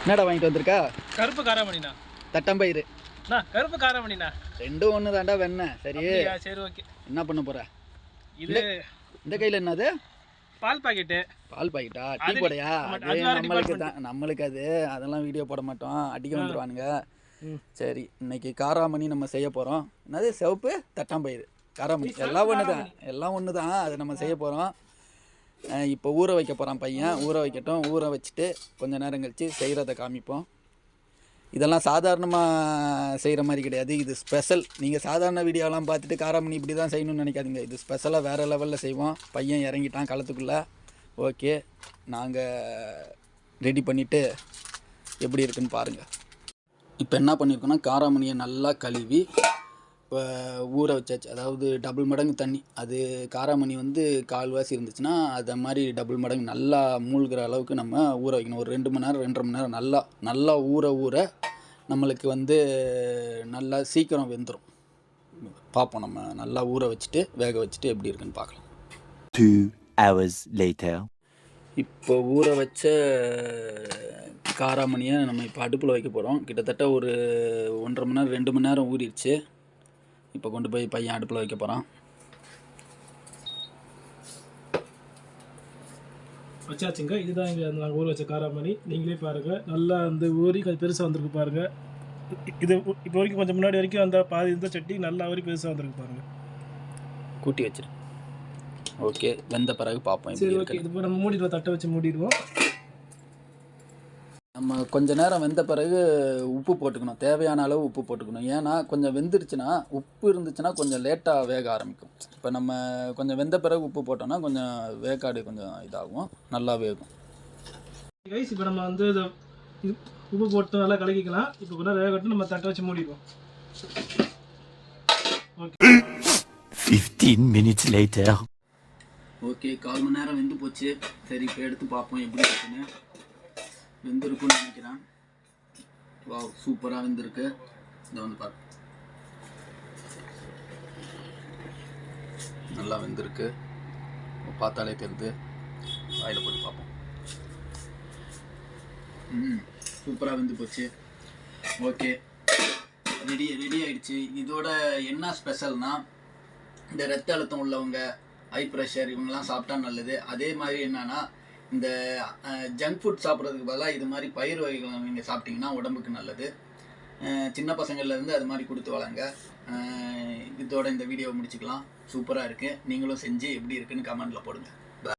என்னடா வாங்கிட்டு வந்திருக்கா? கருப்பு காராமணிண்ணா. தட்டம்பயிறு. கருப்பு காராமணிண்ணா. ரெண்டும் ஒன்று தாண்டா வெண்ணெய். சரி சரி ஓகே. என்ன பண்ண போற? இது இந்த கையில் என்னது? பால் பாக்கெட்டு. பால் பாக்கெட்டா? டீ போடையா? அது நம்மளுக்கு தான், நம்மளுக்கு அது அதெல்லாம் வீடியோ போட மாட்டோம், அடிக்க வந்துடுவானுங்க. சரி, இன்னைக்கு காராமணி நம்ம செய்ய போகிறோம். என்னது சிவப்பு தட்டாம்பயிறு காராமணி, எல்லாம் ஒன்று தான், எல்லாம் ஒன்று தான். அதை நம்ம செய்ய போகிறோம். இப்போ ஊற வைக்க போகிறான் பையன். ஊற வைக்கட்டும். ஊற வச்சுட்டு கொஞ்சம் நேரம் கழித்து செய்கிறத காமிப்போம். இதெல்லாம் சாதாரணமாக செய்கிற மாதிரி கிடையாது, இது ஸ்பெஷல். நீங்கள் சாதாரண வீடியோலாம் பார்த்துட்டு காராமணி இப்படி தான் செய்யணும்னு நினைக்காதீங்க. இது ஸ்பெஷலாக வேறு லெவலில் செய்வோம். பையன் இறங்கிட்டான் களத்துக்குள்ளே. ஓகே, நாங்கள் ரெடி பண்ணிவிட்டு எப்படி இருக்குன்னு பாருங்கள். இப்போ என்ன பண்ணியிருக்கோன்னா, காராமணியை நல்லா கழுவி இப்போ ஊற வச்சாச்சு. அதாவது டபுள் மடங்கு தண்ணி. அது காராமணி வந்து கால்வாசி இருந்துச்சுன்னா அதை மாதிரி டபுள் மடங்கு நல்லா மூழ்கிற அளவுக்கு நம்ம ஊற வைக்கணும். ஒரு 2 மணி நேரம் 2.5 மணி நேரம் நல்லா ஊற நம்மளுக்கு வந்து நல்லா சீக்கிரம் வெந்துடும். பார்ப்போம், நம்ம நல்லா ஊற வச்சுட்டு வேக வச்சுட்டு எப்படி இருக்குன்னு பார்க்கலாம். 2 hours later. இப்போ ஊற வச்ச காராமணியை நம்ம இப்போ அடுப்பில் வைக்க போகிறோம். கிட்டத்தட்ட ஒரு 1.5 மணி நேரம் 2 மணி நேரம் ஊறிடுச்சு. இப்போ கொண்டு போய் பையன் அடுப்பில் வைக்க போகிறான். வச்சாச்சுங்க. இதுதான் இங்கே நாங்கள் ஊற வச்ச காராமணி. நீங்களே பாருங்கள், நல்லா அந்த ஊறி கொஞ்சம் பெருசாக வந்திருக்கு பாருங்கள். இது இப்போ வரைக்கும் கொஞ்சம் முன்னாடி வரைக்கும் அந்த பாதி இந்த சட்டி நல்லா ஊறி பெருசாக வந்திருக்கு பாருங்கள். கூட்டி வச்சிரு. ஓகே, வெந்த பிறகு பார்ப்போம். சரி ஓகே, இது இப்போ நம்ம மூடிடுவோம், தட்டை வச்சு மூடிடுவோம். நம்ம கொஞ்சம் நேரம் வெந்த பிறகு உப்பு போட்டுக்கணும், தேவையான அளவு உப்பு போட்டுக்கணும். ஏன்னா கொஞ்சம் வெந்துருச்சுன்னா, உப்பு இருந்துச்சுன்னா கொஞ்சம் லேட்டாக வேக ஆரம்பிக்கும். இப்போ நம்ம கொஞ்சம் வெந்த பிறகு உப்பு போட்டோம்னா கொஞ்சம் வேக்காடு கொஞ்சம் இதாகும், நல்லா வேகும். கைஸ், இப்போ நம்ம வந்து உப்பு போட்டு நல்லா கலக்கிக்கலாம். இப்போ கூட வேகட்டும், நம்ம தட்டை வச்சு மூடிடுவோம். Okay, 15 minutes later. ஓகே, 1/4 மணி நேரம் வெந்து போச்சு. சரி, இப்போ எடுத்து பார்ப்போம் எப்படி இருக்குன்னு. வெந்திருக்குன்னு நினைக்கிறேன். வாவ், சூப்பராக வெந்திருக்கு. இதை வந்து பாரு, நல்லா வெந்திருக்கு. பார்த்தாலே தெரியுது. வாயில் போட்டு பார்ப்போம். சூப்பராக வெந்து போச்சு. ஓகே, ரெடி ஆகிடுச்சு. இதோட என்ன ஸ்பெஷல்னா, இந்த ரத்த அழுத்தம் உள்ளவங்க, ஹை ப்ரெஷர், இவங்கெல்லாம் சாப்பிட்டா நல்லது. அதே மாதிரி என்னன்னா, இந்த ஜங்க் ஃபுட் சாப்பிட்றதுக்கு பதிலாக இது மாதிரி பயிர் வகைகள் நீங்கள் சாப்பிட்டிங்கன்னா உடம்புக்கு நல்லது. சின்ன பசங்கள்லேருந்து அது மாதிரி கொடுத்து வளங்க. இதோட இந்த வீடியோவை முடிச்சுக்கலாம். சூப்பராக இருக்குது. நீங்களும் செஞ்சு எப்படி இருக்குன்னு கமெண்டில் போடுங்க.